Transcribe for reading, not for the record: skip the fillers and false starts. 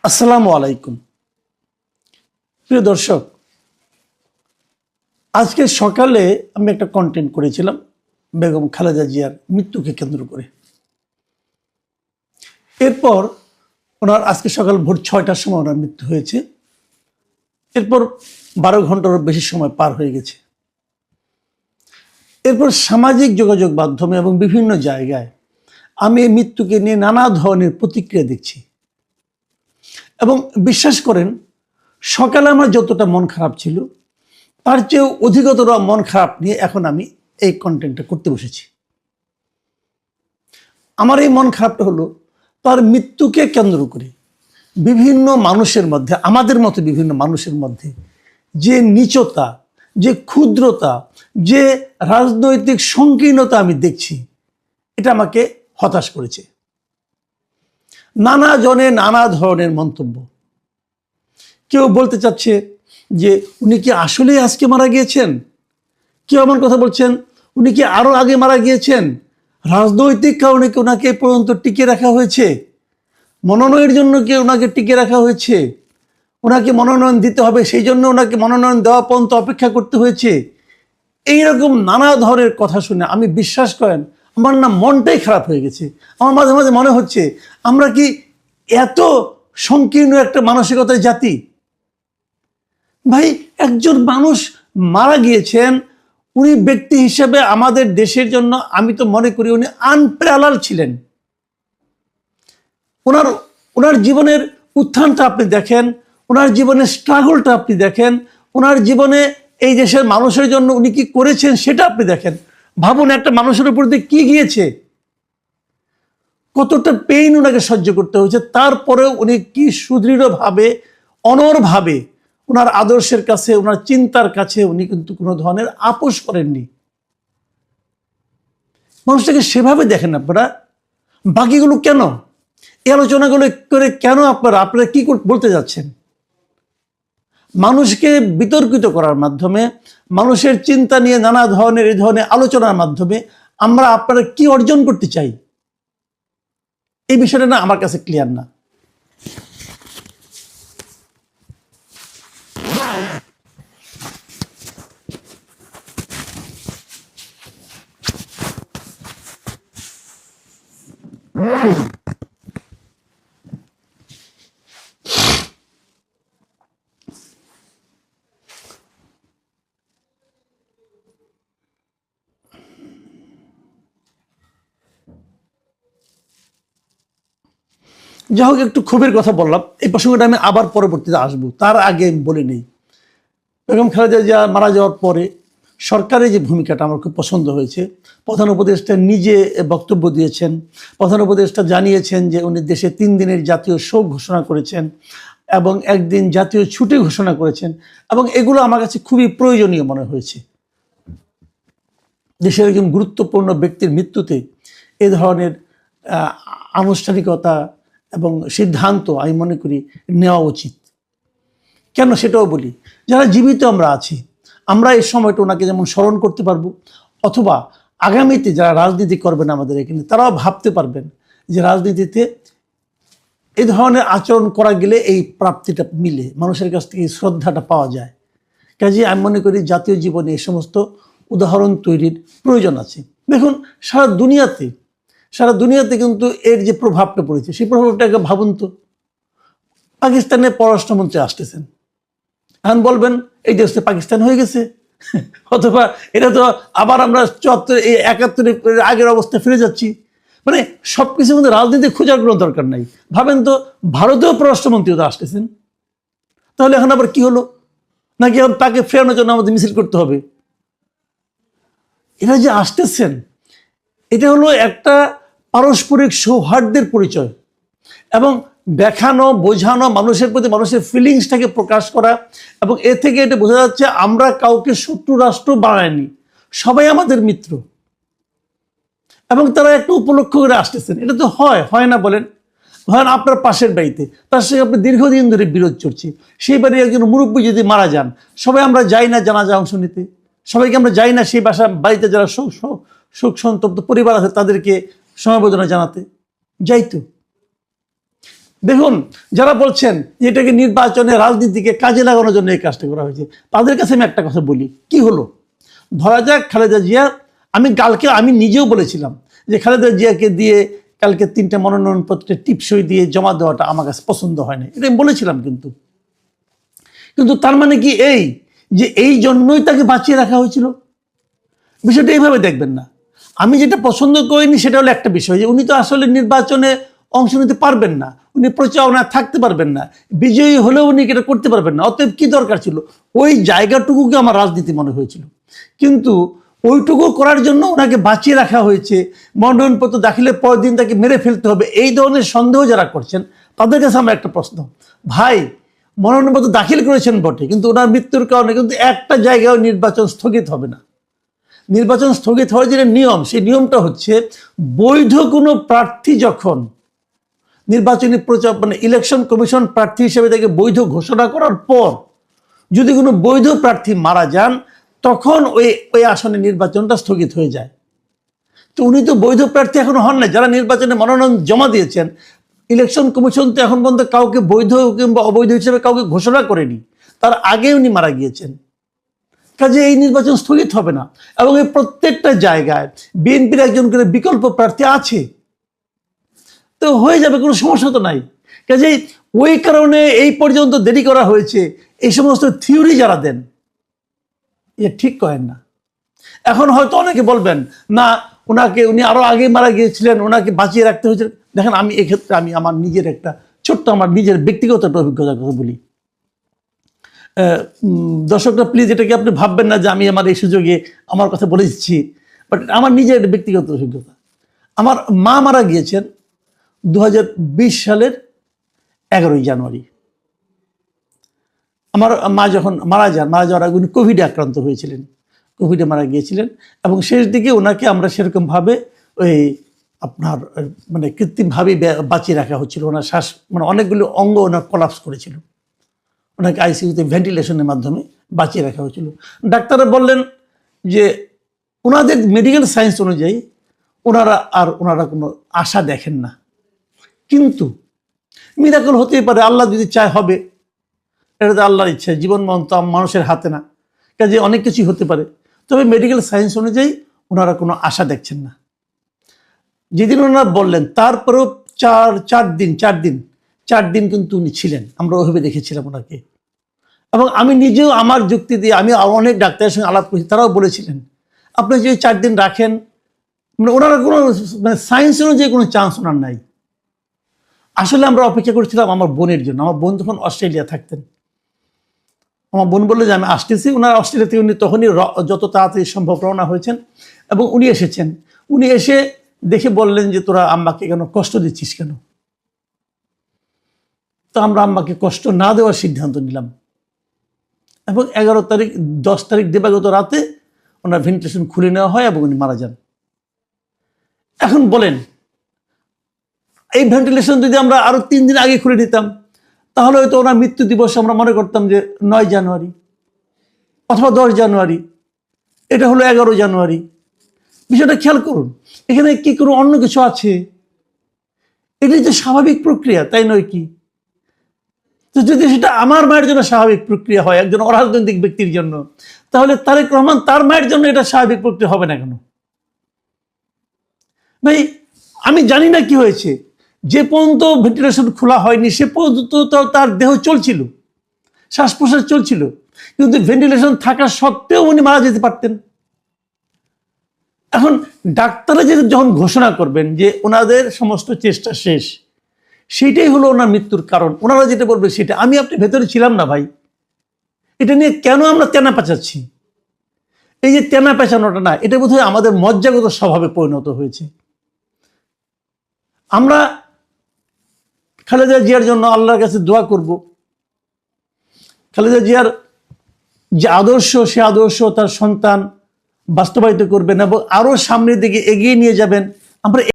আসসালামু আলাইকুম। প্রিয় দর্শক, আজকে সকালে আমি একটা কন্টেন্ট করেছিলাম বেগম খালেদা জিয়ার মৃত্যুকে কেন্দ্র করে। এরপর ওনার আজকে সকাল ভোর 6টার সময় ওনার মৃত্যু হয়েছে। এরপর 12 ঘন্টারও বেশি সময় পার হয়ে গেছে। এরপর সামাজিক যোগাযোগ মাধ্যমে এবং বিভিন্ন জায়গায় আমি এই মৃত্যুকে নিয়ে নানা ধরনের প্রতিক্রিয়া দেখছি এবং বিশ্বাস করেন, সকালে আমার যতটা মন খারাপ ছিল তার চেয়েও অধিকতর মন খারাপ নিয়ে এখন আমি এই কন্টেন্টটা করতে বসেছি। আমার এই মন খারাপটা হলো তার মৃত্যুকে কেন্দ্র করে বিভিন্ন মানুষের মধ্যে, আমাদের মতো বিভিন্ন মানুষের মধ্যে যে নীচতা, যে ক্ষুদ্রতা, যে রাজনৈতিক সংকীর্ণতা আমি দেখছি, এটা আমাকে হতাশ করেছে। নানা জনে নানা ধরনের মন্তব্য। কেউ বলতে চাচ্ছে যে উনি কি আসলেই আজকে মারা গিয়েছেন, কেউ এমন কথা বলছেন উনি কি আরো আগে মারা গিয়েছেন, রাজনৈতিক কারণে কি ওনাকে পর্যন্ত টিকে রাখা হয়েছে, মনোনয়নের জন্য কি ওনাকে টিকে রাখা হয়েছে, ওনাকে মনোনয়ন দিতে হবে সেই জন্য ওনাকে মনোনয়ন দেওয়া পর্যন্ত অপেক্ষা করতে হয়েছে। এইরকম নানা ধরনের কথা শুনে আমি, বিশ্বাস করেন, আমার না মনটাই খারাপ হয়ে গেছে। আমার মাঝে মাঝে মনে হচ্ছে আমরা কি এত সংকীর্ণ একটা মানসিকতার জাতি? ভাই, একজন মানুষ মারা গিয়েছেন, উনি ব্যক্তি হিসেবে আমাদের দেশের জন্য আমি তো মনে করি উনি আনপ্যারালাল ছিলেন। ওনার জীবনের উত্থানটা আপনি দেখেন, ওনার জীবনের স্ট্রাগলটা আপনি দেখেন, ওনার জীবনে এই দেশের মানুষের জন্য উনি কি করেছেন সেটা আপনি দেখেন। ভাবুন, একটা মানুষের উপর দিয়ে কি গিয়েছে, কতটা পেইন ওনাকে সহ্য করতে হয়েছে, তারপরেও উনি কি সুদৃঢ়ভাবে, অনড়ভাবে ওনার আদর্শের কাছে, ওনার চিন্তার কাছে উনি কিন্তু কোনো ধরনের আপোষ করেননি। মানুষটাকে সেভাবে দেখেন আপনারা। বাকিগুলো কেন, এই আলোচনাগুলো করে কেন আপনারা কি বলতে যাচ্ছেন? মানুষকে বিতর্কিত করার মাধ্যমে, মানুষের চিন্তা নিয়ে নানা ধরনের এই ধরনের আলোচনার মাধ্যমে আমরা আপনারা কি অর্জন করতে চাই, এই বিষয়টা না আমার কাছে ক্লিয়ার না। যাই হোক, একটু ক্ষোভের কথা বললাম, এই প্রসঙ্গটা আমি আবার পরবর্তীতে আসবো। তার আগে আমি বলে নেই, বেগম খালেদা জিয়া মারা যাওয়ার পরে সরকারের যে ভূমিকাটা আমার খুব পছন্দ হয়েছে। প্রধান উপদেষ্টা নিজে বক্তব্য দিয়েছেন, প্রধান উপদেষ্টা জানিয়েছেন যে উনি দেশে 3 দিনের জাতীয় শোক ঘোষণা করেছেন এবং 1 দিন জাতীয় ছুটি ঘোষণা করেছেন, এবং এগুলো আমার কাছে খুবই প্রয়োজনীয় মনে হয়েছে। দেশের একজন গুরুত্বপূর্ণ ব্যক্তির মৃত্যুতে এ ধরনের আনুষ্ঠানিকতা এবং সিদ্ধান্ত আমি মনে করি নেওয়া উচিত। কেন সেটাও বলি, যারা জীবিত আমরা আছি, আমরা এই সময়টা ওনাকে যেমন স্মরণ করতে পারবো, অথবা আগামীতে যারা রাজনীতি করবেন আমাদের এখানে, তারাও ভাবতে পারবেন যে রাজনীতিতে এই ধরনের আচরণ করা গেলে এই প্রাপ্তিটা মিলে, মানুষের কাছ থেকে শ্রদ্ধাটা পাওয়া যায়। কাজে আমি মনে করি জাতীয় জীবনে এই সমস্ত উদাহরণ তৈরির প্রয়োজন আছে। দেখুন, সারা দুনিয়াতে কিন্তু এর যে প্রভাবটা পড়েছে, সেই প্রভাবটাকে ভাবুন তো। পাকিস্তানের পররাষ্ট্রমন্ত্রী আসতেছেন, এখন বলবেন এই দেশ পাকিস্তান হয়ে গেছে, অথবা এটা তো আবার আমরা 74-71 আগের অবস্থায় ফিরে যাচ্ছি। মানে সবকিছুর মধ্যে রাজনীতি খোঁজার কোনো দরকার নাই। ভাবেন তো, ভারতীয় পররাষ্ট্রমন্ত্রী তো আসতেছেন, তাহলে এখন আবার কি হলো? নাকি এখন তাকে ফেরানোর জন্য আমাদের মিছিল করতে হবে? এরা যে আসতেছেন, এটা হলো একটা পারস্পরিক সৌহার্দ্যের পরিচয়, এবং দেখানো, বোঝানো, মানুষের প্রতি মানুষের ফিলিংসটাকে প্রকাশ করা, এবং এ থেকে এটা বোঝা যাচ্ছে আমরা কাউকে শত্রু রাষ্ট্র বানাইনি, সবাই আমাদের মিত্র, এবং তারা একটা উপলক্ষ করে আসতেছেন। এটা তো হয় না বলেন? ধরেন আপনার পাশের বাড়িতে, তার সঙ্গে আপনি দীর্ঘদিন ধরে বিরোধ চলছে, সেই বাড়ির একজন মুরব্বী যদি মারা যান, সবাই আমরা যাই না জানাজা অংশ নিতে? সবাইকে আমরা যাই না সেই বাড়িতে যারা শোক সন্তপ্ত পরিবার আছে তাদেরকে সমবেদনা জানাতে? যাই তো। দেখুন, যারা বলছেন যে এটাকে নির্বাচনে রাজনীতিকে কাজে লাগানোর জন্য এই কাজটা করা হয়েছে, তাদের কাছে আমি একটা কথা বলি, কি হলো, ধরা যাক খালেদা জিয়া, আমি নিজেও বলেছিলাম যে খালেদা জিয়াকে দিয়ে কালকে 3টে মনোনয়নপত্রে টিপসই দিয়ে জমা দেওয়াটা আমার কাছে পছন্দ হয় না, এটা আমি বলেছিলাম। কিন্তু তার মানে কি এই যে এই জন্যই তাকে বাঁচিয়ে রাখা হয়েছিল? বিষয়টা এইভাবে দেখবেন না। আমি যেটা পছন্দ করিনি সেটা হলো একটা বিষয়, যে উনি তো আসলে নির্বাচনে অংশ নিতে পারবেন না, উনি প্রচারণায় থাকতে পারবেন না, বিজয়ী হলেও উনি এটা করতে পারবেন না। অতএব কি দরকার ছিল? ওই জায়গাটুকুকে আমার রাজনীতি মনে হয়েছিল। কিন্তু ওইটুকু করার জন্য ওনাকে বাঁচিয়ে রাখা হয়েছে, মনোনয়নপত্র দাখিলের পরের দিন তাকে মেরে ফেলতে হবে, এই ধরনের সন্দেহ যারা করছেন তাদের কাছে আমার একটা প্রশ্ন, ভাই মনোনয়নপত্র দাখিল করেছেন বটে, কিন্তু ওনার মৃত্যুর কারণে কিন্তু একটা জায়গায় নির্বাচন স্থগিত হবে না। নির্বাচন স্থগিত হওয়ার যে নিয়ম, সেই নিয়মটা হচ্ছে বৈধ কোনো প্রার্থী যখন নির্বাচনী ইলেকশন কমিশন প্রার্থী হিসেবে তাকে বৈধ ঘোষণা করার পর যদি কোনো বৈধ প্রার্থী মারা যান, তখন ওই আসনে নির্বাচনটা স্থগিত হয়ে যায়। তো উনি তো বৈধ প্রার্থী এখনো হন না। যারা নির্বাচনে মনোনয়ন জমা দিয়েছেন, ইলেকশন কমিশন তো এখন পর্যন্ত কাউকে বৈধ কিংবা অবৈধ হিসেবে কাউকে ঘোষণা করেনি, তার আগে উনি মারা গিয়েছেন। কাজে এই নির্বাচন স্থগিত হবে না, এবং এই প্রত্যেকটা জায়গায় বিএনপির একজন করে বিকল্প প্রার্থী আছে, তো হয়ে যাবে, কোনো সমস্যা তো নাই। কাজে ওই কারণে এই পর্যন্ত দেরি করা হয়েছে, এই সমস্ত থিওরি যারা দেন এ ঠিক করেন না। এখন হয়তো অনেকে বলবেন না, উনি আরো আগে মারা গিয়েছিলেন, ওনাকে বাঁচিয়ে রাখতে হয়েছে। দেখেন, আমি এক্ষেত্রে আমার নিজের একটা ছোট্ট, আমার নিজের ব্যক্তিগত একটা অভিজ্ঞতার কথা বলি। দর্শকরা প্লিজ এটাকে আপনি ভাববেন না যে আমি আমার এই সুযোগে আমার কথা বলে দিচ্ছি, বাট আমার নিজের ব্যক্তিগত অভিজ্ঞতা। আমার মা মারা গিয়েছেন 2020 সালের 11ই জানুয়ারি। আমার মা যখন মারা যাওয়ার আগে উনি কোভিডে আক্রান্ত হয়েছিলেন, কোভিডে মারা গিয়েছিলেন, এবং শেষ দিকে ওনাকে আমরা সেরকমভাবে ওই আপনার কৃত্রিমভাবে বাঁচিয়ে রাখা হচ্ছিল। ওনার শ্বাস অনেকগুলো অঙ্গ ওনার কলাপস করেছিল, ওনাকে আইসিইউতে ভেন্টিলেশনের মাধ্যমে বাঁচিয়ে রাখা হয়েছিল। ডাক্তাররা বললেন যে ওনাদের মেডিকেল সায়েন্স অনুযায়ী ওনারা কোনো আশা দেখেন না, কিন্তু মিরাকল হতেই পারে, আল্লাহ যদি চায় হবে, এটা তো আল্লাহর ইচ্ছা, জীবন মরণ তো মানুষের হাতে না, কাজে অনেক কিছুই হতে পারে। তবে মেডিকেল সায়েন্স অনুযায়ী ওনারা কোনো আশা দেখছেন না। যেদিন ওনারা বললেন, তারপরেও চার দিন কিন্তু উনি ছিলেন, আমরা ওইভাবে দেখেছিলাম ওনাকে। এবং আমি নিজেও আমার যুক্তি দিয়ে, আমি অনেক ডাক্তারের সঙ্গে আলাপ করেছি, তারাও বলেছিলেন আপনি যদি 4 দিন রাখেন, ওনারা কোনো সায়েন্স অনুযায়ী কোনো চান্স ওনার নাই। আসলে আমরা অপেক্ষা করছিলাম আমার বোনের জন্য। আমার বোন তখন অস্ট্রেলিয়া থাকতেন, আমার বোন বললো যে আমি আসতেছি। ওনার অস্ট্রেলিয়া থেকে উনি তখনই যত তাড়াতাড়ি সম্ভব রওনা হয়েছেন, এবং উনি এসেছেন। উনি এসে দেখে বললেন যে তোরা আম্মাকে কেন কষ্ট দিচ্ছিস কেন? তো আমরা আম্মাকে কষ্ট না দেওয়ার সিদ্ধান্ত নিলাম, এবং 10 তারিখ দিবাগত রাতে ওনার ভেন্টিলেশন খুলে নেওয়া হয় এবং উনি মারা যান। এখন বলেন, এই ভেন্টিলেশন যদি আমরা আরো 3 দিন আগে খুলে নিতাম, তাহলে হয়তো ওনার মৃত্যু দিবস আমরা মনে করতাম যে 9 জানুয়ারি অথবা 10 জানুয়ারি, এটা হলো 11 জানুয়ারি। বিষয়টা খেয়াল করুন, এখানে কি কোনো অন্য কিছু আছে? এটাই তো স্বাভাবিক প্রক্রিয়া, তাই নয় কি? তো যদি সেটা আমার মায়ের জন্য স্বাভাবিক প্রক্রিয়া হয়, একজন অরাজনৈতিক ব্যক্তির জন্য, তাহলে তারেক রহমান তার মায়ের জন্য এটা স্বাভাবিক প্রক্রিয়া হবে না কেন? ভাই, আমি জানি না কি হয়েছে, যে পর্যন্ত ভেন্টিলেশন খোলা হয়নি সে পর্যন্ত তার দেহ চলছিল, শ্বাস প্রশ্বাস চলছিল, কিন্তু ভেন্টিলেশন থাকা সত্ত্বেও উনি মারা যেতে পারতেন। এখন ডাক্তাররা যখন ঘোষণা করবেন যে ওনাদের সমস্ত চেষ্টা শেষ, সেইটাই হলো ওনার মৃত্যুর কারণ, ওনারা যেটা বলবে সেটা। আমি আপনি ভেতরে ছিলাম না ভাই, এটা নিয়ে কেন আমরা তেনা পেঁচাচ্ছি? এই যে তেনা পেঁচানোটা না, এটা বোধহয় আমাদের মজ্জাগত স্বভাবে পরিণত হয়েছে। আমরা খালেদা জিয়ার জন্য আল্লাহর কাছে দোয়া করব, খালেদা জিয়ার যে আদর্শ, সে আদর্শ তার সন্তান বাস্তবায়িত করবেন এবং আরো সামনের দিকে এগিয়ে নিয়ে যাবেন। আমরা